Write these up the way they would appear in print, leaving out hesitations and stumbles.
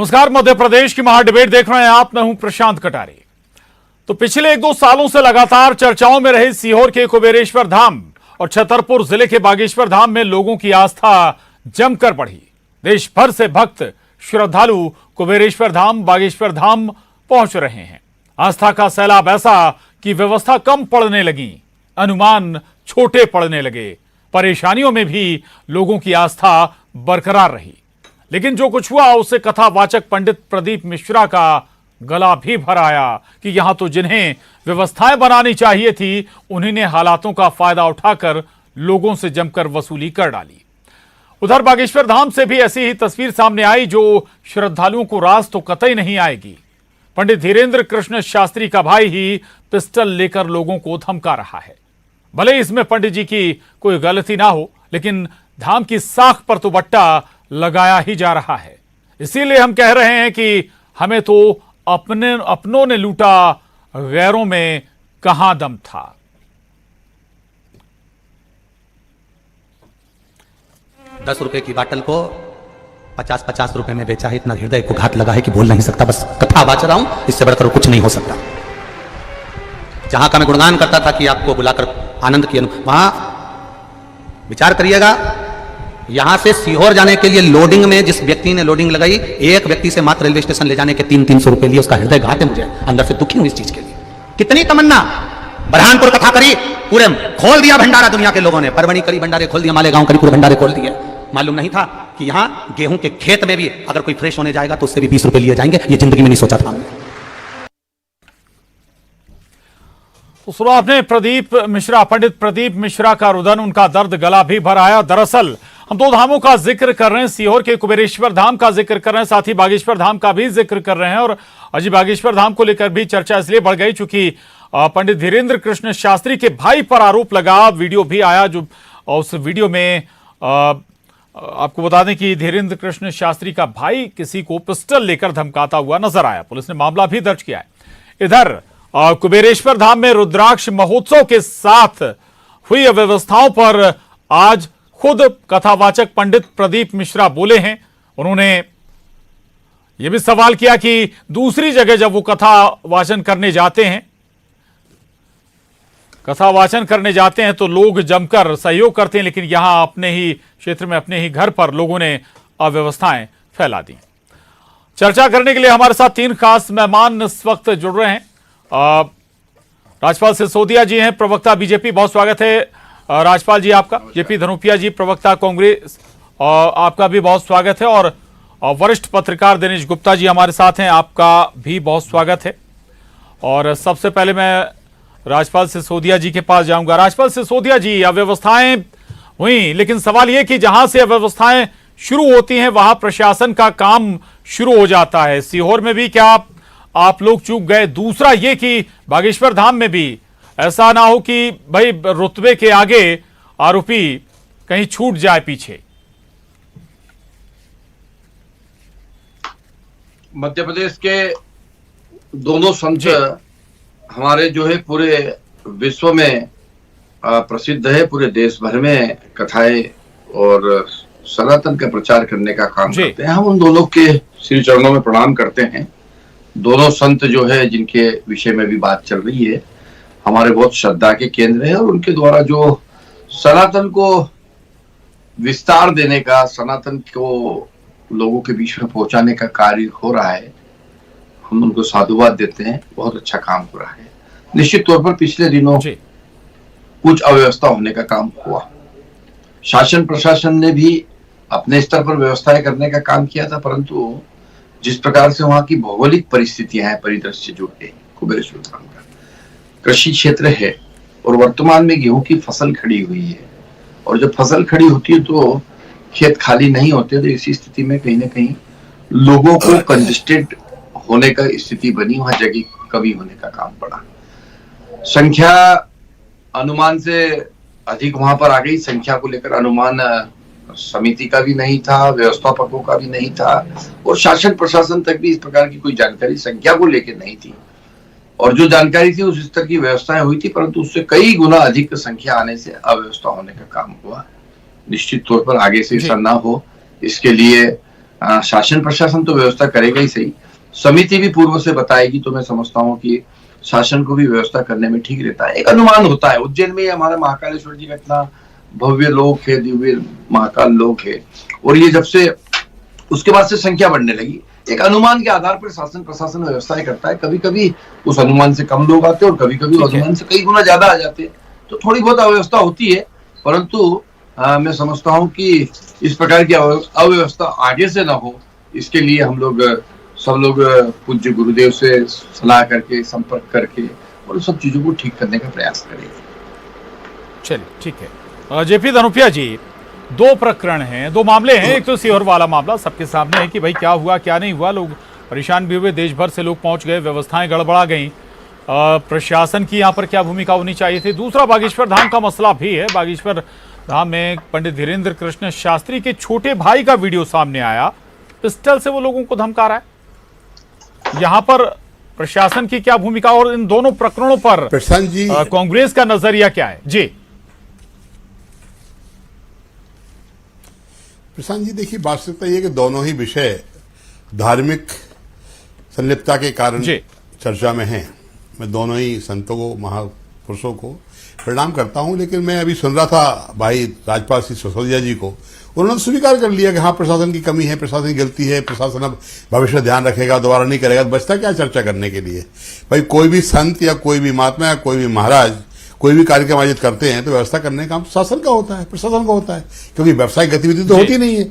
नमस्कार, मध्य प्रदेश की महाडिबेट देख रहे हैं आप। मैं हूं प्रशांत कटारे। तो पिछले 1-2 सालों से लगातार चर्चाओं में रहे सीहोर के कुबेरेश्वर धाम और छतरपुर जिले के बागेश्वर धाम में लोगों की आस्था जमकर बढ़ी। देश भर से भक्त श्रद्धालु कुबेरेश्वर धाम, बागेश्वर धाम पहुंच रहे हैं। आस्था का सैलाब ऐसा कि व्यवस्था कम पड़ने लगी, अनुमान छोटे पड़ने लगे। परेशानियों में भी लोगों की आस्था बरकरार रही, लेकिन जो कुछ हुआ उससे कथावाचक पंडित प्रदीप मिश्रा का गला भी भर आया कि यहां तो जिन्हें व्यवस्थाएं बनानी चाहिए थी, उन्हीं ने हालातों का फायदा उठाकर लोगों से जमकर वसूली कर डाली। उधर बागेश्वर धाम से भी ऐसी ही तस्वीर सामने आई, जो श्रद्धालुओं को रास तो कतई नहीं आएगी। पंडित धीरेन्द्र कृष्ण शास्त्री का भाई ही पिस्टल लेकर लोगों को धमका रहा है। भले इसमें पंडित जी की कोई गलती ना हो, लेकिन धाम की साख पर तो बट्टा लगाया ही जा रहा है। इसीलिए हम कह रहे हैं कि हमें तो अपनों ने लूटा, गैरों में कहां दम था। ₹10 की बाटल को 50-50 रुपए में बेचा है। इतना हृदय को घात लगा है कि बोल नहीं सकता। बस कथा बाच रहा हूं, इससे बढ़कर कुछ नहीं हो सकता। जहां का मैं गुणगान करता था कि आपको बुलाकर आनंद की वहां विचार करिएगा। यहां से सीहोर जाने के लिए लोडिंग में जिस व्यक्ति ने लोडिंग लगाई, एक व्यक्ति से मात्र रेलवे स्टेशन ले जाने के 300-300 रुपए लिए। उसका हृदय घात है। मुझे अंदर से दुखी हूं इस चीज के लिए। कितनी तमन्ना। बरहानपुर कथा करी, पूरे खोल दिया भंडारा दुनिया के लोगों ने। परवणी करी भंडारे खोल दिया, मालेगांव करी पूरे भंडारे खोल दिए। मालूम नहीं था कि यहां गेहूं के खेत में भी अगर कोई फ्रेश होने जाएगा तो उससे भी 20 रुपए लिए जाएंगे। ये जिंदगी में नहीं सोचा था हमने। तो सुना आपने प्रदीप मिश्रा, पंडित प्रदीप मिश्रा का रुदन, उनका दर्द गला भी भर आया। दरअसल हम 2 धामों का जिक्र कर रहे हैं, सीहोर के कुबेरेश्वर धाम का जिक्र कर रहे हैं, साथ ही बागेश्वर धाम का भी जिक्र कर रहे हैं। और अजी बागेश्वर धाम को लेकर भी चर्चा इसलिए बढ़ गई चूंकि पंडित धीरेन्द्र कृष्ण शास्त्री के भाई पर आरोप लगा। वीडियो भी आया, जो उस वीडियो में आपको बता दें कि धीरेन्द्र कृष्ण शास्त्री का भाई किसी को पिस्टल लेकर धमकाता हुआ नजर आया। पुलिस ने मामला भी दर्ज किया है। इधर कुबेरेश्वर धाम में रुद्राक्ष महोत्सव के साथ हुई अव्यवस्थाओं पर आज खुद कथावाचक पंडित प्रदीप मिश्रा बोले हैं। उन्होंने यह भी सवाल किया कि दूसरी जगह जब वो कथा वाचन करने जाते हैं तो लोग जमकर सहयोग करते हैं, लेकिन यहां अपने ही क्षेत्र में, अपने ही घर पर लोगों ने अव्यवस्थाएं फैला दी। चर्चा करने के लिए हमारे साथ 3 खास मेहमान इस वक्त जुड़ रहे हैं। राजपाल सिसोदिया जी हैं, प्रवक्ता बीजेपी, बहुत स्वागत है राजपाल जी आपका। जेपी धनुपिया जी, प्रवक्ता कांग्रेस, आपका भी बहुत स्वागत है। और वरिष्ठ पत्रकार दिनेश गुप्ता जी हमारे साथ हैं, आपका भी बहुत स्वागत है। और सबसे पहले मैं राजपाल सिसोदिया जी के पास जाऊंगा। राजपाल सिसोदिया जी, अव्यवस्थाएं हुई, लेकिन सवाल यह कि जहां से अव्यवस्थाएं शुरू होती हैं वहां प्रशासन का काम शुरू हो जाता है। सीहोर में भी क्या आप लोग चूक गए? दूसरा ये कि बागेश्वर धाम में भी ऐसा ना हो कि भाई रुतबे के आगे आरोपी कहीं छूट जाए पीछे। मध्य प्रदेश के दोनों संत हमारे जो है पूरे विश्व में प्रसिद्ध है, पूरे देश भर में कथाएं और सनातन का प्रचार करने का काम करते हैं। हम उन दोनों के श्री चरणों में प्रणाम करते हैं। दोनों संत जो है, जिनके विषय में भी बात चल रही है, हमारे बहुत श्रद्धा के केंद्र है। और उनके द्वारा जो सनातन को विस्तार देने का, सनातन को लोगों के बीच में पहुंचाने का कार्य हो रहा है, हम उनको साधुवाद देते हैं। बहुत अच्छा काम हो रहा है। निश्चित तौर पर पिछले दिनों कुछ अव्यवस्था होने का काम हुआ। शासन प्रशासन ने भी अपने स्तर पर व्यवस्थाएं करने का काम किया था, परंतु जिस प्रकार से वहां की भौगोलिक परिस्थितियां हैं, परिदृश्य जो है कुबेरेश्वर धाम का कृषि क्षेत्र है, और वर्तमान में गेहूं की फसल खड़ी हुई है। और जब फसल खड़ी होती है तो खेत खाली नहीं होते, तो इसी स्थिति में कहीं ना कहीं लोगों को कंजेस्टेड होने का स्थिति बनी, वहां जगह कमी होने का काम पड़ा। संख्या अनुमान से अधिक वहां पर आ गई। संख्या को लेकर अनुमान समिति का भी नहीं था, व्यवस्थापकों का भी नहीं था, और शासन प्रशासन तक भी इस प्रकार की कोई जानकारी संख्या को लेकर नहीं थी। और जो जानकारी थी उस स्तर की व्यवस्थाएं हुई थी, परंतु उससे कई गुना अधिक संख्या आने से अव्यवस्था होने का काम हुआ। निश्चित तौर पर आगे से ऐसा ना हो, इसके लिए शासन प्रशासन तो व्यवस्था करेगा ही सही, समिति भी पूर्व से बताएगी, तो मैं समझता हूँ कि शासन को भी व्यवस्था करने में ठीक रहता है। एक अनुमान होता है। उज्जैन में हमारा महाकालेश्वर जी का इतना भव्य लोक है, दिव्य महाकाल लोक है, और ये जब से उसके बाद से संख्या बढ़ने लगी, एक अनुमान के आधार पर शासन प्रशासन व्यवस्थाएं करता है। कभी कभी उस अनुमान से कम लोग आते हैं और कभी कभी उस अनुमान से कई गुना ज्यादा आ जाते हैं, तो थोड़ी बहुत अव्यवस्था होती है। परंतु मैं समझता हूं कि इस प्रकार की अव्यवस्था आगे से ना हो, इसके लिए हम लोग सब लोग पूज्य गुरुदेव से सलाह करके, संपर्क करके और उन सब चीजों को ठीक करने का प्रयास करेंगे। चलिए ठीक है। जेपी धनुपिया जी, दो प्रकरण हैं, दो मामले हैं। एक तो सीहोर वाला मामला सबके सामने है कि भाई क्या हुआ क्या नहीं हुआ, लोग परेशान भी हुए, देश भर से लोग पहुंच गए, व्यवस्थाएं गड़बड़ा गई, प्रशासन की यहाँ पर क्या भूमिका होनी चाहिए थी। दूसरा बागेश्वर धाम का मसला भी है। बागेश्वर धाम में पंडित धीरेन्द्र कृष्ण शास्त्री के छोटे भाई का वीडियो सामने आया, पिस्टल से वो लोगों को धमका रहा है। यहाँ पर प्रशासन की क्या भूमिका, और इन दोनों प्रकरणों पर कांग्रेस का नजरिया क्या है? जी प्रशांत जी, देखिए वास्तविकता ये कि दोनों ही विषय धार्मिक संलिप्तता के कारण चर्चा में हैं। मैं दोनों ही संतों को, महापुरुषों को प्रणाम करता हूं, लेकिन मैं अभी सुन रहा था भाई राजपाल सिंह सिसोदिया जी को, उन्होंने स्वीकार कर लिया कि हाँ प्रशासन की कमी है, प्रशासन की गलती है, प्रशासन अब भविष्य में ध्यान रखेगा, दोबारा नहीं करेगा। तो बचता क्या चर्चा करने के लिए? भाई कोई भी संत या कोई भी महात्मा या कोई भी महाराज कोई भी कार्यक्रम आयोजित करते हैं तो व्यवस्था करने का काम शासन का होता है, प्रशासन का होता है, क्योंकि व्यावसायिक गतिविधि तो होती नहीं है,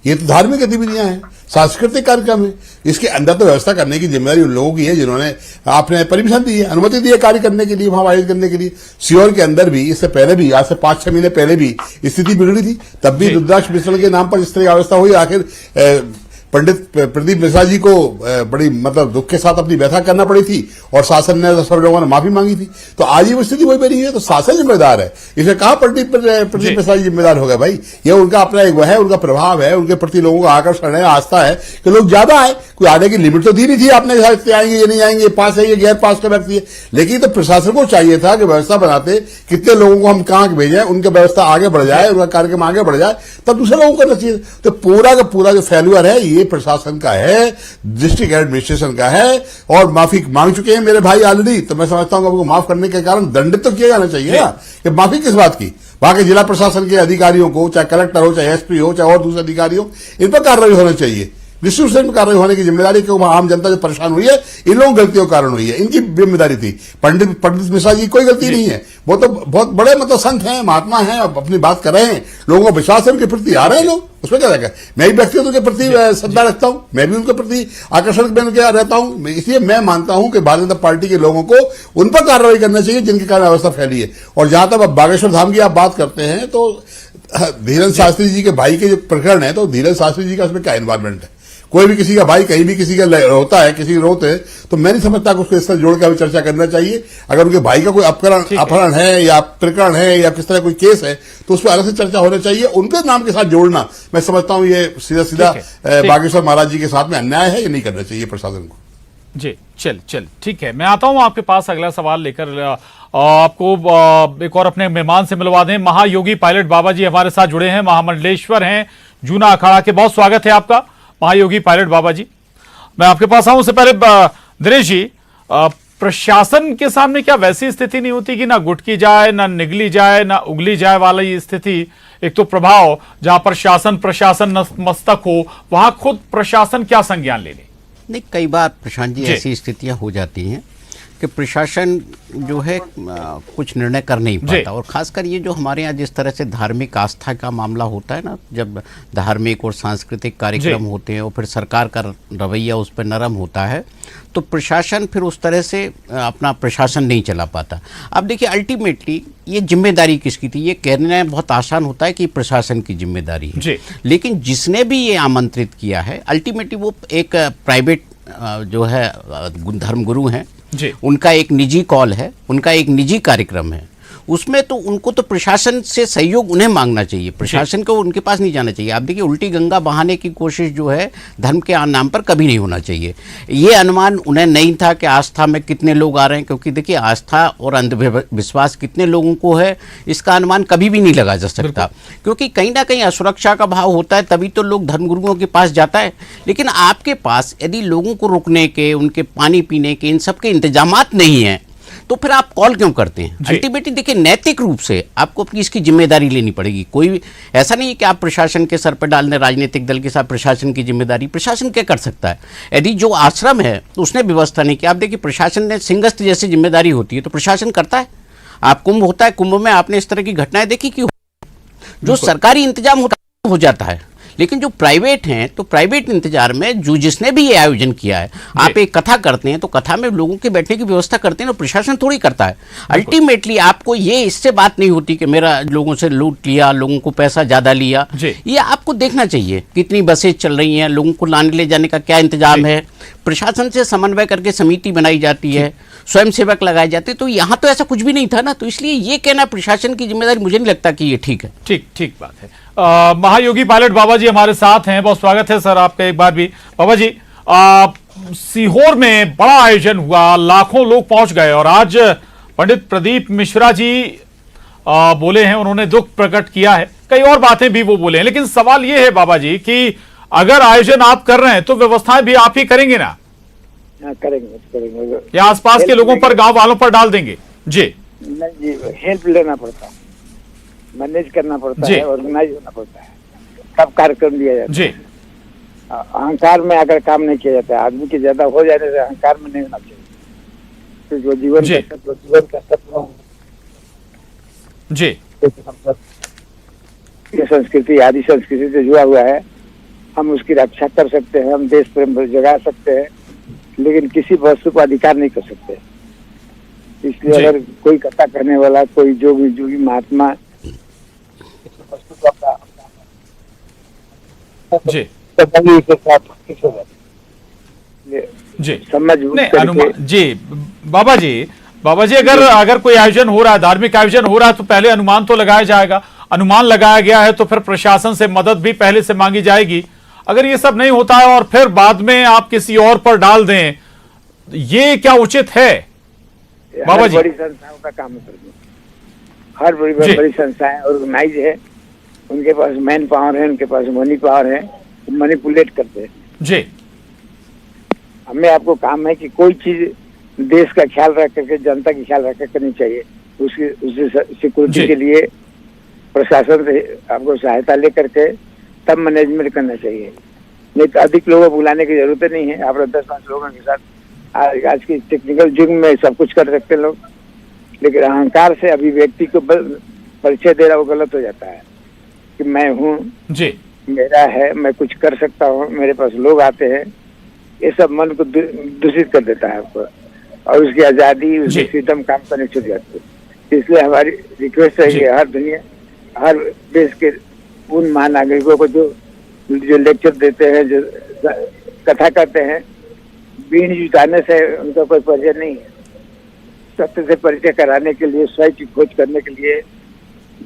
ये तो धार्मिक गतिविधियां हैं, सांस्कृतिक कार्यक्रम है। इसके अंदर तो व्यवस्था करने की जिम्मेदारी उन लोगों की है जिन्होंने आपने परमिशन दी है, अनुमति दी है कार्य करने के लिए, वहां आयोजित करने के लिए। सीहोर के अंदर भी इससे पहले भी, आज से 5-6 महीने पहले भी स्थिति बिगड़ी थी, तब भी रुद्राक्ष मिश्रण के नाम पर इस तरह की व्यवस्था हुई। आखिर पंडित प्रदीप मिश्रा जी को बड़ी मतलब दुख के साथ अपनी व्यथा करना पड़ी थी और शासन ने, सब लोगों ने माफी मांगी थी। तो आज ही वो स्थिति वही बनी है, तो शासन जिम्मेदार है। इसे कहा प्रदीप मिश्रा जी जिम्मेदार हो गए? भाई ये उनका अपना एक वह है, उनका प्रभाव है, उनके प्रति लोगों का आकर्षण है, आस्था है कि लोग ज्यादा आए। कोई आने की लिमिट तो दी नहीं थी आपने, आएंगे ये नहीं आएंगे, पास है ये गैर पास का व्यक्ति है। लेकिन तो प्रशासन को चाहिए था कि व्यवस्था बनाते कितने लोगों को हम कहां भेजें, उनकी व्यवस्था आगे बढ़ जाए, उनका कार्यक्रम आगे बढ़ जाए, तब दूसरे लोगों को करना चाहिए। तो पूरा का पूरा जो फेल्यूर है ये प्रशासन का है, डिस्ट्रिक्ट एडमिनिस्ट्रेशन का है, और माफी मांग चुके हैं मेरे भाई ऑलरेडी। तो मैं समझता हूं कि माफ करने के कारण दंडित तो किया जाना चाहिए ना, कि माफी किस बात की? वहां के जिला प्रशासन के अधिकारियों को, चाहे कलेक्टर हो, चाहे एसपी हो, चाहे और दूसरे अधिकारी हो, इन पर कार्रवाई होनी चाहिए। निश्चित रूप में कार्रवाई होने की जिम्मेदारी, क्योंकि आम जनता जो परेशान हुई है इन लोगों की गलतियों के कारण हुई है, इनकी जिम्मेदारी थी। पंडित मिश्रा जी कोई गलती नहीं है, वो तो बहुत बड़े मतलब संत हैं, महात्मा हैं, अपनी बात कर रहे हैं, लोगों को विश्वास है, उनके प्रति आ रहे हैं लोग, उसमें क्या रहेगा? मैं भी व्यक्तिगत उनके प्रति श्रद्धा रखता हूं, मैं भी उनके प्रति आकर्षण में रहता हूं। इसलिए मैं मानता हूं कि भारतीय जनता पार्टी के लोगों को उन पर कार्रवाई करना चाहिए जिनके कारण अवस्था फैली है। और जहां तक अब बागेश्वर धाम की आप बात करते हैं, तो धीरेन्द्र शास्त्री जी के भाई के जो प्रकरण है, तो धीरेन्द्र शास्त्री जी का उसमें क्या इन्वॉल्वमेंट है? कोई भी किसी का भाई कहीं भी किसी का होता है, किसी रोते है, तो मैं नहीं समझता कि उसको इस तरह जोड़ कर चर्चा करना चाहिए। अगर उनके भाई का कोई अपहरण है या प्रकरण है या किस तरह कोई केस है, तो उस पर अलग से चर्चा होना चाहिए। उनके नाम के साथ जोड़ना, मैं समझता हूं ये सीधा बागेश्वर महाराज जी के साथ में अन्याय है, ये नहीं करना चाहिए प्रशासन को। जी चल ठीक है, मैं आता हूं आपके पास अगला सवाल लेकर। आपको एक और अपने मेहमान से मिलवा दें। महायोगी पायलट बाबा जी हमारे साथ जुड़े हैं, महामंडलेश्वर हैं जूना अखाड़ा के। बहुत स्वागत है आपका महायोगी पायलट बाबा जी। मैं आपके पास आऊं उससे पहले दिनेश जी, प्रशासन के सामने क्या वैसी स्थिति नहीं होती कि ना गुटकी जाए, ना निगली जाए, ना उगली जाए वाली स्थिति? एक तो प्रभाव जहां पर शासन प्रशासन मस्तक हो, वहां खुद प्रशासन क्या संज्ञान ले ले? नहीं, कई बार प्रशांत जी ऐसी स्थितियां हो जाती हैं कि प्रशासन जो है कुछ निर्णय कर नहीं पाता। और खासकर ये जो हमारे यहाँ जिस तरह से धार्मिक आस्था का मामला होता है ना, जब धार्मिक और सांस्कृतिक कार्यक्रम होते हैं और फिर सरकार का रवैया उस पर नरम होता है, तो प्रशासन फिर उस तरह से अपना प्रशासन नहीं चला पाता। अब देखिए, अल्टीमेटली ये जिम्मेदारी किसकी थी? ये कहना बहुत आसान होता है कि प्रशासन की जिम्मेदारी है, लेकिन जिसने भी ये आमंत्रित किया है, अल्टीमेटली वो एक प्राइवेट जो है धर्मगुरु हैं, उनका एक निजी कॉल है, उनका एक निजी कार्यक्रम है। उसमें तो उनको तो प्रशासन से सहयोग उन्हें मांगना चाहिए, प्रशासन को उनके पास नहीं जाना चाहिए। आप देखिए उल्टी गंगा बहाने की कोशिश जो है धर्म के नाम पर कभी नहीं होना चाहिए। ये अनुमान उन्हें नहीं था कि आस्था में कितने लोग आ रहे हैं, क्योंकि देखिए आस्था और अंधविश्वास कितने लोगों को है इसका अनुमान कभी भी नहीं लगा जा सकता, क्योंकि कहीं ना कहीं असुरक्षा का भाव होता है, तभी तो लोग धर्मगुरुओं के पास जाता है। लेकिन आपके पास यदि लोगों को रुकने के, उनके पानी पीने के, इन सब के इंतजामात नहीं है तो फिर आप कॉल क्यों करते हैं? अल्टीमेटली देखिए नैतिक रूप से आपको अपनी इसकी जिम्मेदारी लेनी पड़ेगी। कोई ऐसा नहीं है कि आप प्रशासन के सर पर डाल दें, राजनीतिक दल के साथ प्रशासन की जिम्मेदारी। प्रशासन क्या कर सकता है? यदि जो आश्रम है उसने व्यवस्था नहीं की, आप देखिए प्रशासन ने सिंहस्थ जैसी जिम्मेदारी होती है तो प्रशासन करता है। आप कुंभ होता है, कुंभ में आपने इस तरह की घटनाएं देखी कि जो सरकारी इंतजाम होता है हो जाता है, लेकिन जो प्राइवेट हैं तो प्राइवेट इंतजार में जो जिसने भी ये आयोजन किया है, आप एक कथा करते हैं तो कथा में लोगों के बैठने की व्यवस्था करते हैं, तो प्रशासन थोड़ी करता है। अल्टीमेटली आपको ये इससे बात नहीं होती कि मेरा लोगों से लूट लिया, लोगों को पैसा ज्यादा लिया, ये आपको देखना चाहिए कितनी बसें चल रही हैं, लोगों को लाने ले जाने का क्या इंतजाम है, प्रशासन से समन्वय करके समिति बनाई जाती है, स्वयं सेवक लगाए जाते हैं। तो यहाँ तो ऐसा कुछ भी नहीं था ना, तो इसलिए ये कहना प्रशासन की जिम्मेदारी, मुझे नहीं लगता कि ये ठीक है। ठीक बात है। महायोगी पायलट बाबा जी हमारे साथ हैं, बहुत स्वागत है सर आपका एक बार भी। बाबा जी, सीहोर में बड़ा आयोजन हुआ, लाखों लोग पहुंच गए और आज पंडित प्रदीप मिश्रा जी बोले हैं, उन्होंने दुख प्रकट किया है, कई और बातें भी वो बोले हैं, लेकिन सवाल ये है बाबा जी कि अगर आयोजन आप कर रहे हैं तो व्यवस्थाएं भी आप ही करेंगे ना? करेंगे या आसपास के लोगों पर, गांव वालों पर डाल देंगे? जी नहीं जी, हेल्प लेना पड़ता है, मैनेज करना पड़ता है, ऑर्गेनाइज होना पड़ता है, तब कार्यक्रम दिया जाता है। अहंकार में अगर काम नहीं किया जाता है, आदमी के ज्यादा हो जाने से अहंकार में नहीं होना चाहिए, क्योंकि वो जीवन का तत्व जी, ये संस्कृति आदि संस्कृति से जुड़ा हुआ है, हम उसकी रक्षा कर सकते हैं, हम देश प्रेम जगा सकते हैं, लेकिन किसी वस्तु को अधिकार नहीं कर सकते। इसलिए अगर कोई कथा करने वाला, कोई जोगी महात्मा वस्तु को जी के साथ जी समझ जी बाबा जी अगर कोई आयोजन हो रहा है, धार्मिक आयोजन हो रहा है, तो पहले अनुमान तो लगाया जाएगा। अनुमान लगाया गया है तो फिर प्रशासन से मदद भी पहले से मांगी जाएगी। अगर ये सब नहीं होता है और फिर बाद में आप किसी और पर डाल दें, ये क्या उचित है बाबा जी? बड़ी संस्थाओं का काम है, हर बड़ी संस्थाएं ऑर्गेनाइज है, उनके पास मैन पावर है, उनके पास मनी पावर है, मैनिपुलेट करते हैं जी। हमें आपको काम है कि कोई चीज देश का ख्याल रख करके, जनता की ख्याल रख कर करनी चाहिए, उसकी सिक्योरिटी के लिए प्रशासन से आपको सहायता लेकर के तब मैनेजमेंट करना चाहिए। नहीं तो अधिक लोगों को बुलाने की जरूरत नहीं है। आप 10-5 लोगों के साथ आज की टेक्निकल युग में सब कुछ कर सकते लोग, लेकिन अहंकार से अभिव्यक्ति को परिचय दे रहा वो गलत हो जाता है कि मैं हूँ जी, मेरा है, मैं कुछ कर सकता हूँ, मेरे पास लोग आते हैं, ये सब मन को दूषित कर देता है आपको, और उसकी आजादी, उसकी फ्रीडम काम करने छूट जाती है। इसलिए हमारी रिक्वेस्ट है कि हर देश के उन महानागरिकों को जो लेक्चर देते हैं, जो कथा करते हैं, बीन जुटाने से उनका कोई परिचय नहीं है, सत्य से परिचय कराने के लिए, स्वयं की खोज करने के लिए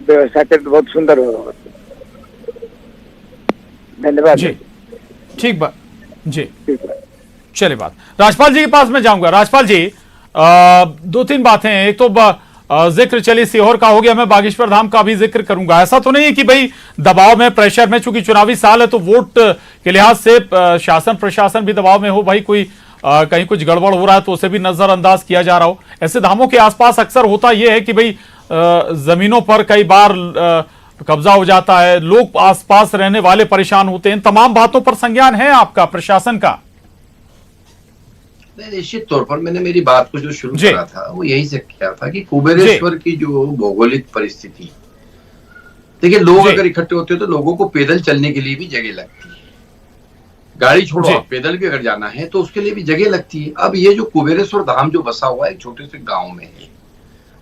व्यवस्था कर बहुत सुंदर होगा। धन्यवाद जी। ठीक बात जी, चलिए बात राजपाल जी के पास में जाऊंगा। राजपाल जी, 2-3 बातें हैं। एक तो जिक्र चलिए सीहोर का हो गया, मैं बागेश्वर धाम का भी जिक्र करूंगा। ऐसा तो नहीं है कि भाई दबाव में, प्रेशर में, चूंकि चुनावी साल है तो वोट के लिहाज से शासन प्रशासन भी दबाव में हो, भाई कोई कहीं कुछ गड़बड़ हो रहा है तो उसे भी नजरअंदाज किया जा रहा हो। ऐसे धामों के आसपास अक्सर होता यह है कि भाई जमीनों पर कई बार कब्जा हो जाता है, लोग आसपास रहने वाले परेशान होते हैं। तमाम बातों पर संज्ञान है आपका, प्रशासन का? निश्चित तौर पर मैंने मेरी बात को जो शुरू करा था वो यही से किया था कि कुबेरेश्वर की जो भौगोलिक परिस्थिति, देखिए लोग अगर इकट्ठे होते हैं तो लोगों को पैदल चलने के लिए भी जगह लगती है, गाड़ी छोड़ो आप पैदल भी अगर जाना है तो उसके लिए भी जगह लगती है। अब ये जो कुबेरेश्वर धाम जो बसा हुआ है एक छोटे से गांव में है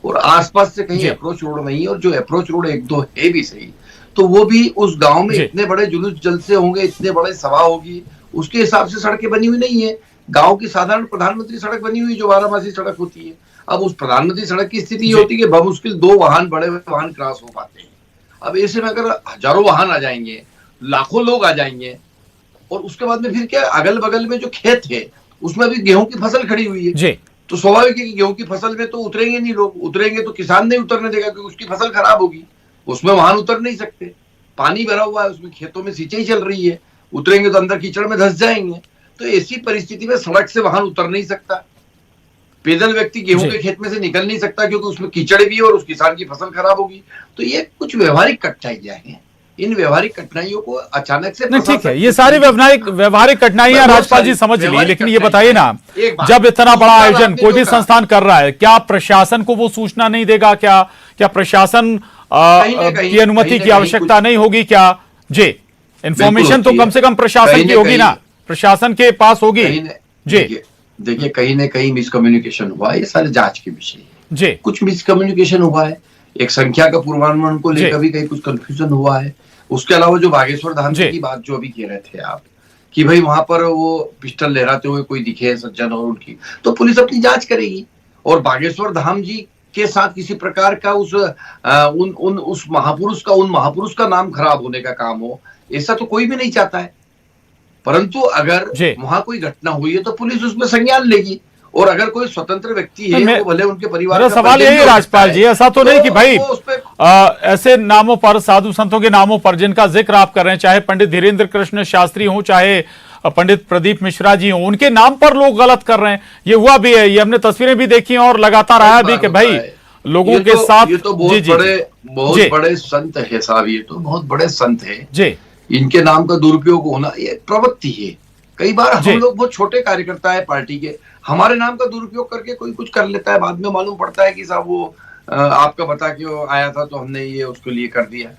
और आसपास से कहीं अप्रोच रोड नहीं है, और जो अप्रोच रोड 1-2 है भी सही, तो वो भी उस गांव में इतने बड़े जुलूस जलसे होंगे, इतने बड़े सभा होगी, उसके हिसाब से सड़कें बनी हुई नहीं है। गांव की साधारण प्रधानमंत्री सड़क बनी हुई जो बारामासी सड़क होती है। अब उस प्रधानमंत्री सड़क की स्थिति ये होती है कि बमुश्किल 2 वाहन, बड़े वाहन क्रॉस हो पाते हैं। अब ऐसे में अगर हजारों वाहन आ जाएंगे, लाखों लोग आ जाएंगे, और उसके बाद में फिर क्या, अगल बगल में जो खेत है उसमें अभी गेहूं की फसल खड़ी हुई है जी। तो स्वाभाविक है कि गेहूं की फसल में तो उतरेंगे नहीं लोग, उतरेंगे तो किसान नहीं उतरने देगा क्योंकि उसकी फसल खराब होगी, उसमें वाहन उतर नहीं सकते, पानी भरा हुआ है उसमें, खेतों में सिंचाई चल रही है, उतरेंगे तो अंदर कीचड़ में धंस जाएंगे। तो ऐसी परिस्थिति में सड़क से वाहन उतर नहीं सकता, पैदल व्यक्ति गेहूं के खेत में से निकल नहीं सकता क्योंकि उसमें कीचड़ भी है और उस किसान की फसल खराब होगी। तो ये कुछ व्यवहारिक कठिनाइयां हैं, इन व्यवहारिक कठिनाइयों को अचानक से नहीं, ठीक है, ये सारी व्यवहारिक कठिनाइयां राजपाल जी समझ ली, लेकिन ये बताइए ना, जब इतना बड़ा आयोजन कोई भी संस्थान कर रहा है, क्या प्रशासन को वो सूचना नहीं देगा? क्या प्रशासन की अनुमति की आवश्यकता नहीं होगी क्या? जी, इंफॉर्मेशन तो कम से कम प्रशासन की होगी ना, प्रशासन के पास होगी। जी देखिए, कहीं ना कहीं मिसकम्युनिकेशन हुआ है, ये सारे जांच के विषय है। जी, कुछ मिसकम्युनिकेशन हुआ है, एक संख्या का पूर्वानुमान को लेकर भी कहीं कुछ कंफ्यूजन हुआ है। उसके अलावा जो बागेश्वर धाम की बात जो अभी कह रहे थे आप कि भाई वहां पर वो पिस्टल लहराते हुए कोई दिखे सज्जन और उनकी, तो पुलिस अपनी जांच करेगी। और बागेश्वर धाम जी के साथ किसी प्रकार का उस महापुरुष का नाम खराब होने का काम हो, ऐसा तो कोई भी नहीं चाहता है। परंतु अगर वहां कोई घटना हुई है तो पुलिस उसमें संज्ञान लेगी, और अगर कोई स्वतंत्र व्यक्ति है वो भले उनके परिवार मेरा सवाल यही है राजपाल जी, ऐसा तो नहीं कि भाई ऐसे नामों पर, साधु संतों के नामों पर जिनका जिक्र आप कर रहे हैं, चाहे पंडित धीरेन्द्र कृष्ण शास्त्री हो, चाहे पंडित प्रदीप मिश्रा जी हो, उनके नाम पर लोग गलत कर रहे हैं। ये हुआ भी है, ये हमने तस्वीरें भी देखी हैं और लगातार आया भी कि भाई लोगों के साथ। ये तो बहुत बड़े संत है साहब, ये तो बहुत बड़े संत है जी, इनके नाम का दुरुपयोग होना ये प्रवृत्ति है। कई बार हम लोग बहुत छोटे कार्यकर्ता है पार्टी के, हमारे नाम का दुरुपयोग करके कोई कुछ कर लेता है, बाद में मालूम पड़ता है कि साहब वो आपका पता क्यों आया था तो हमने ये उसके लिए कर दिया,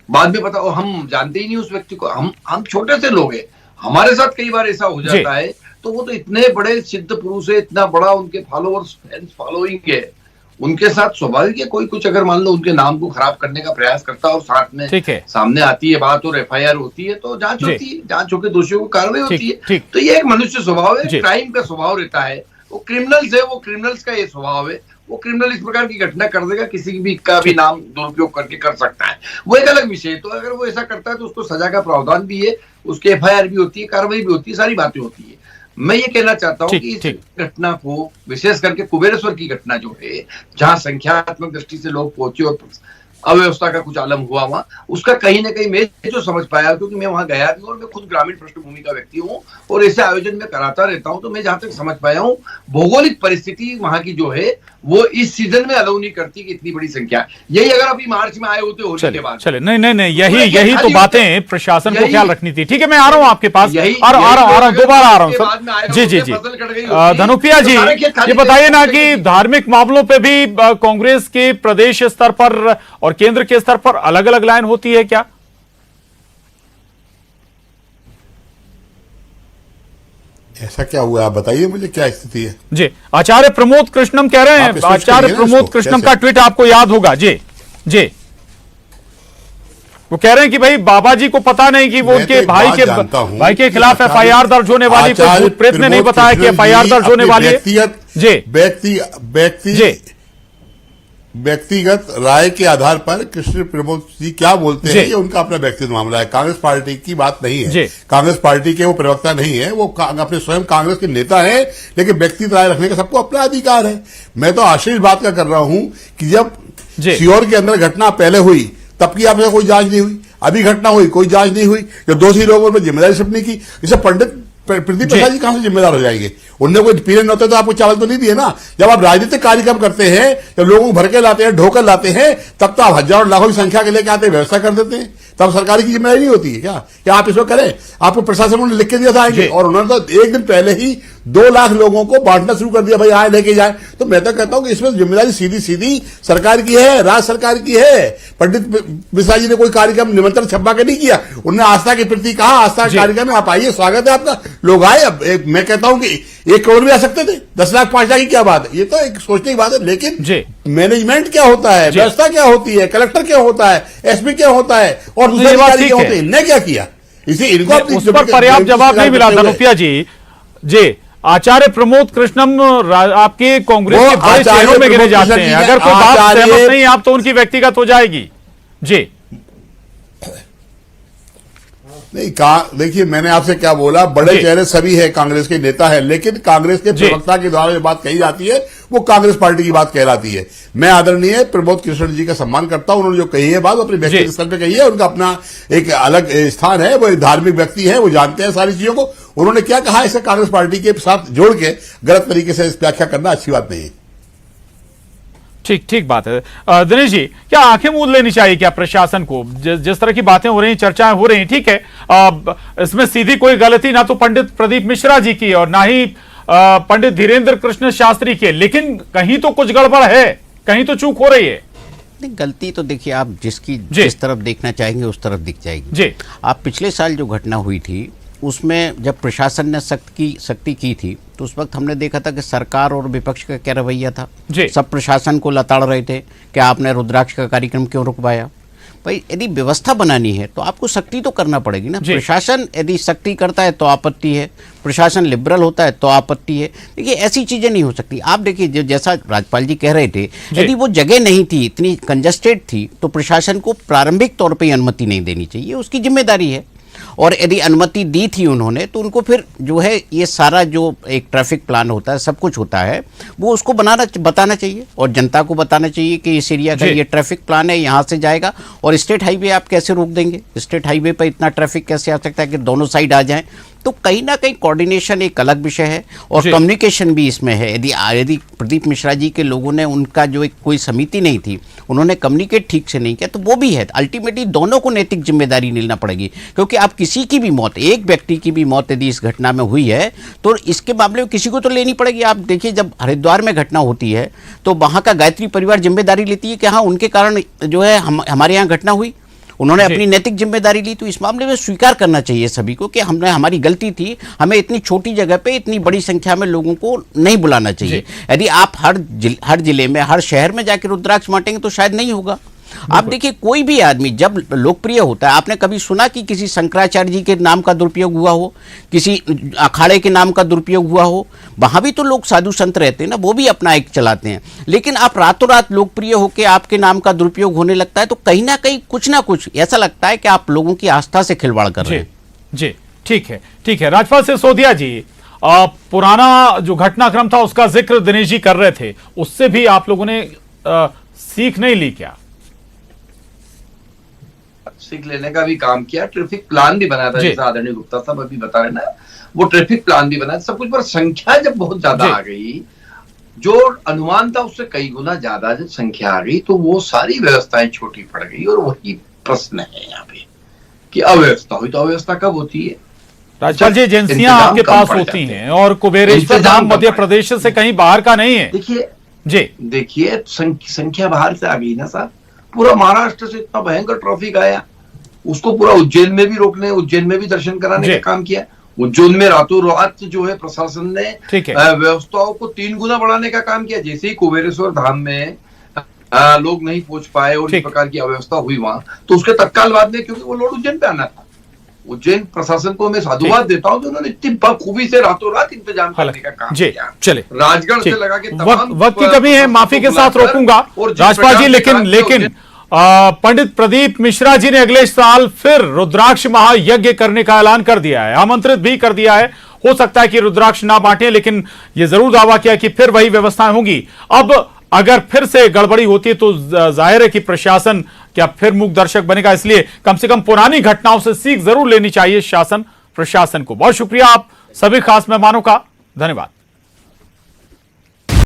बाद में पता, और हम जानते ही नहीं उस व्यक्ति को, हम छोटे से लोग हैं। हमारे साथ कई बार ऐसा हो जाता है, तो वो तो इतने बड़े सिद्ध पुरुष है, इतना बड़ा उनके फॉलोअर्स फैंस फॉलोइंग है, उनके साथ स्वाभाविक है कोई कुछ अगर मान लो उनके नाम को खराब करने का प्रयास करता है और साथ में सामने आती है बात और एफआईआर होती है तो जांच होती है, जांच होकर दोषियों को कार्रवाई होती है। तो ये एक मनुष्य स्वभाव है, क्राइम का स्वभाव रहता है, वो क्रिमिनल्स है, वो क्रिमिनल्स का ये स्वभाव है, वो क्रिमिनल इस प्रकार की घटना कर देगा, किसी भी का भी नाम दुरुपयोग करके कर सकता है, वो एक अलग विषय है। तो अगर वो ऐसा करता है तो उसको सजा का प्रावधान भी है, उसके एफआईआर भी होती है, कार्रवाई भी होती है, सारी बातें होती है। मैं ये कहना चाहता हूं कि इस घटना को, विशेष करके कुबेरेश्वर की घटना जो है, जहां संख्यात्मक दृष्टि से लोग पहुंचे और अव्यवस्था का कुछ आलम हुआ वहां, उसका कहीं ना कहीं मैं जो समझ पाया, क्योंकि मैं वहां गया भी और मैं खुद ग्रामीण पृष्ठभूमि का व्यक्ति हूं और ऐसे आयोजन में कराता रहता हूं, तो मैं जहां तक समझ पाया हूं, भौगोलिक परिस्थिति वहां की जो है वो इस सीजन में अलाउ नहीं करती कि इतनी बड़ी संख्या। यही अगर अभी मार्च में आए होते होली के बाद, चले नहीं, यही तो बातें प्रशासन को ख्याल रखनी थी। ठीक है, मैं आ रहा हूं आपके पास, आ रहा हूं दोबारा आ रहा हूं सर। जी धनुपिया जी, ये बताइए ना कि धार्मिक मामलों पे भी कांग्रेस के प्रदेश स्तर पर और केंद्र के स्तर पर अलग अलग लाइन होती है क्या? ऐसा क्या हुआ, आप बताइए मुझे, क्या स्थिति है? जी, आचार्य प्रमोद कृष्णम कह रहे हैं, आचार्य प्रमोद कृष्णम का ट्वीट आपको याद होगा। जी वो कह रहे हैं कि भाई बाबा जी को पता नहीं कि वो उनके भाई के खिलाफ एफआईआर दर्ज होने वाली, भूत प्रेत ने नहीं बताया कि एफआईआर दर्ज होने वाली है। व्यक्तिगत राय के आधार पर कृष्ण प्रमोद जी क्या बोलते हैं ये उनका अपना व्यक्तिगत मामला है, कांग्रेस पार्टी की बात नहीं है। कांग्रेस पार्टी के वो प्रवक्ता नहीं है, वो अपने स्वयं कांग्रेस के नेता है, लेकिन व्यक्तिगत राय रखने का सबको अपना अधिकार है। मैं तो आश्चर्य बात का कर रहा हूं कि जब सीहोर के अंदर घटना पहले हुई तब की आपसे कोई जांच नहीं हुई, अभी घटना हुई कोई जांच नहीं हुई, जो दोषी लोगों में जिम्मेदारी सब नहीं की। जैसे पंडित प्रदीप मिश्रा जी कहां से जिम्मेदार हो जाएंगे? उनने कोई एक्सपीरियंस होता तो आपको चावल तो नहीं दिए ना। जब आप राजनीतिक कार्यक्रम करते हैं, जब लोगों को भर के लाते हैं, ढोकर लाते हैं, तब तो आप हजारों लाखों की संख्या के लेकर आते व्यवस्था कर देते हैं, तब सरकार की जिम्मेदारी नहीं होती है क्या आप इसको करें? आपको प्रशासन ने लिख के दिया था आएंगे, और उन्होंने तो एक दिन पहले ही 2 लाख लोगों को बांटना शुरू कर दिया, भाई आए लेके जाए। तो मैं तो कहता हूं कि इसमें जिम्मेदारी सीधी सीधी सरकार की है, राज्य सरकार की है। पंडित मिश्रा जी ने कोई कार्यक्रम निमंत्रण छपा के नहीं किया, उन्होंने आस्था के प्रति कहा, आस्था के कार्यक्रम में आप आइए, स्वागत है आपका, लोग आए। अब मैं कहता हूं कि 1 करोड़ भी आ सकते थे, 10 लाख 5 लाख की क्या बात है, ये तो एक सोचने की बात है। लेकिन मैनेजमेंट क्या होता है, व्यवस्था क्या होती है, कलेक्टर क्या होता है, एसपी क्या होता है, और दूसरे अधिकारी क्या होते हैं, इनने क्या किया, इसे इनको उस पर पर्याप्त जवाब नहीं मिला धनुपिया जी। आचार्य प्रमोद कृष्णम आपके कांग्रेस वो के बड़े आचार्य चेहरों में गिने प्रमोद जाते कृष्णम हैं, जी अगर कोई बात आचार्य- सहमत नहीं आप तो उनकी व्यक्तिगत हो जाएगी। जी नहीं देखिए मैंने आपसे क्या बोला, बड़े जी। चेहरे सभी है, कांग्रेस के नेता है, लेकिन कांग्रेस के जी। प्रवक्ता के द्वारा जो बात कही जाती है वो कांग्रेस पार्टी की बात कहलाती है। मैं आदरणीय प्रमोद कृष्ण जी का सम्मान करता हूं, उन्होंने जो कही है बात अपने व्यक्तिगत स्तर पर कही है, उनका अपना एक अलग स्थान है, वो एक धार्मिक व्यक्ति है, वो जानते हैं सारी चीजों को। उन्होंने क्या कहा इसे कांग्रेस पार्टी के साथ जोड़ के गलत तरीके से व्याख्या करना अच्छी बात नहीं है। ठीक ठीक बात है। दिनेश जी, क्या आंखें मूंद लेनी चाहिए क्या प्रशासन को? जिस तरह की बातें हो रही, चर्चाएं हो रही, ठीक है, इसमें सीधी कोई गलती ना तो पंडित प्रदीप मिश्रा जी की और ना ही पंडित धीरेन्द्र कृष्ण शास्त्री की, लेकिन कहीं तो कुछ गड़बड़ है, कहीं तो चूक हो रही है। नहीं, गलती तो देखिए आप जिस तरफ देखना चाहेंगे उस तरफ दिख जाएगी। जी आप पिछले साल जो घटना हुई थी उसमें जब प्रशासन ने सख्ती की थी तो उस वक्त हमने देखा था कि सरकार और विपक्ष का क्या रवैया था। जी। सब प्रशासन को लताड़ रहे थे कि आपने रुद्राक्ष का कार्यक्रम क्यों रुकवाया। भाई यदि व्यवस्था बनानी है तो आपको सख्ती तो करना पड़ेगी ना। प्रशासन यदि सख्ती करता है तो आपत्ति है, प्रशासन लिबरल होता है तो आपत्ति है। देखिए ऐसी चीजें नहीं हो सकती। आप देखिए जैसा राज्यपाल जी कह रहे थे, यदि वो जगह नहीं थी, इतनी कंजस्टेड थी, तो प्रशासन को प्रारंभिक तौर पर अनुमति नहीं देनी चाहिए, उसकी जिम्मेदारी है। और यदि अनुमति दी थी उन्होंने तो उनको फिर जो है ये सारा जो एक ट्रैफिक प्लान होता है, सब कुछ होता है, वो उसको बताना चाहिए और जनता को बताना चाहिए कि इस एरिया का ये ट्रैफिक प्लान है, यहाँ से जाएगा। और स्टेट हाईवे आप कैसे रोक देंगे? स्टेट हाईवे पर इतना ट्रैफिक कैसे आ सकता है कि दोनों साइड आ जाएं? तो कहीं ना कहीं कोऑर्डिनेशन एक अलग विषय है और कम्युनिकेशन भी इसमें है। यदि प्रदीप मिश्रा जी के लोगों ने, उनका जो एक कोई समिति नहीं थी, उन्होंने कम्युनिकेट ठीक से नहीं किया तो वो भी है। अल्टीमेटली दोनों को नैतिक जिम्मेदारी लेना पड़ेगी, क्योंकि आप किसी की भी मौत, एक व्यक्ति की भी मौत यदि इस घटना में हुई है तो इसके मामले में किसी को तो लेनी पड़ेगी। आप देखिए जब हरिद्वार में घटना होती है तो वहाँ का गायत्री परिवार जिम्मेदारी लेती है कि हाँ उनके कारण जो है हमारे यहाँ घटना हुई, उन्होंने अपनी नैतिक जिम्मेदारी ली। तो इस मामले में स्वीकार करना चाहिए सभी को कि हमारी गलती थी, हमें इतनी छोटी जगह पे इतनी बड़ी संख्या में लोगों को नहीं बुलाना चाहिए। यदि आप हर जिले में, हर शहर में जाकर रुद्राक्ष बांटेंगे तो शायद नहीं होगा। आप देखिए कोई भी आदमी जब लोकप्रिय होता है, आपने कभी सुना कि किसी शंकराचार्य जी के नाम का दुरुपयोग हुआ हो, किसी अखाड़े के नाम का दुरुपयोग हुआ हो? वहां भी तो लोग साधु संत रहते हैं ना, वो भी अपना एक चलाते हैं। लेकिन आप रातों रात लोकप्रिय होकर आपके नाम का दुरुपयोग होने लगता है तो कहीं ना कुछ ऐसा लगता है कि आप लोगों की आस्था से खिलवाड़ कर रहे हैं। जी ठीक है, ठीक है। राजपाल सिसोदिया जी, पुराना जो घटनाक्रम था उसका जिक्र दिनेश जी कर रहे थे, उससे भी आप लोगों ने सीख नहीं ली क्या? सीख लेने का भी काम किया, ट्रैफिक प्लान भी बनाया था, जैसा आदरणीय गुप्ता साहब अभी बता रहे ना, वो ट्रैफिक प्लान भी बनाया सब कुछ। पर संख्या जब बहुत ज्यादा आ गई, जो अनुमान था उससे कई गुना ज्यादा जब संख्या आ गई तो वो सारी व्यवस्थाएं छोटी पड़ गई। और वही प्रश्न है यहाँ पे कि अव्यवस्था हुई तो अव्यवस्था कब होती है? राजपाल जी, एजेंसियां आपके पास होती हैं और कुबेरेश्वर धाम मध्य प्रदेश से कहीं बाहर का नहीं है। देखिए संख्या बाहर से आ गई ना साहब। पूरा महाराष्ट्र से इतना भयंकर ट्रैफिक आया, उसको पूरा उज्जैन में भी रोकने, उज्जैन में भी दर्शन कराने का काम किया। उज्जैन में रातों रात जो है प्रशासन ने व्यवस्थाओं को 3 गुना बढ़ाने का काम किया। जैसे ही कुबेरेश्वर धाम में लोग नहीं पहुंच पाए और इस प्रकार की अव्यवस्था हुई वहां, तो उसके तत्काल बाद में, क्योंकि वो लोग उज्जैन पे आना था, उज्जैन प्रशासन को मैं साधुवाद देता हूं कि उन्होंने इतनी बखूबी से रातों रात इंतजाम करने का काम किया। चले राजगढ़ से लगा के वक्त की कमी है, माफी के साथ रोकूंगा राजपाल जी, लेकिन पंडित प्रदीप मिश्रा जी ने अगले साल फिर रुद्राक्ष महायज्ञ करने का ऐलान कर दिया है, आमंत्रित भी कर दिया है। हो सकता है कि रुद्राक्ष ना बांटे, लेकिन यह जरूर दावा किया कि फिर वही व्यवस्थाएं होंगी। अब अगर फिर से गड़बड़ी होती है तो जाहिर है कि प्रशासन क्या फिर मूक दर्शक बनेगा। इसलिए कम से कम पुरानी घटनाओं से सीख जरूर लेनी चाहिए शासन प्रशासन को। बहुत शुक्रिया आप सभी खास मेहमानों का, धन्यवाद।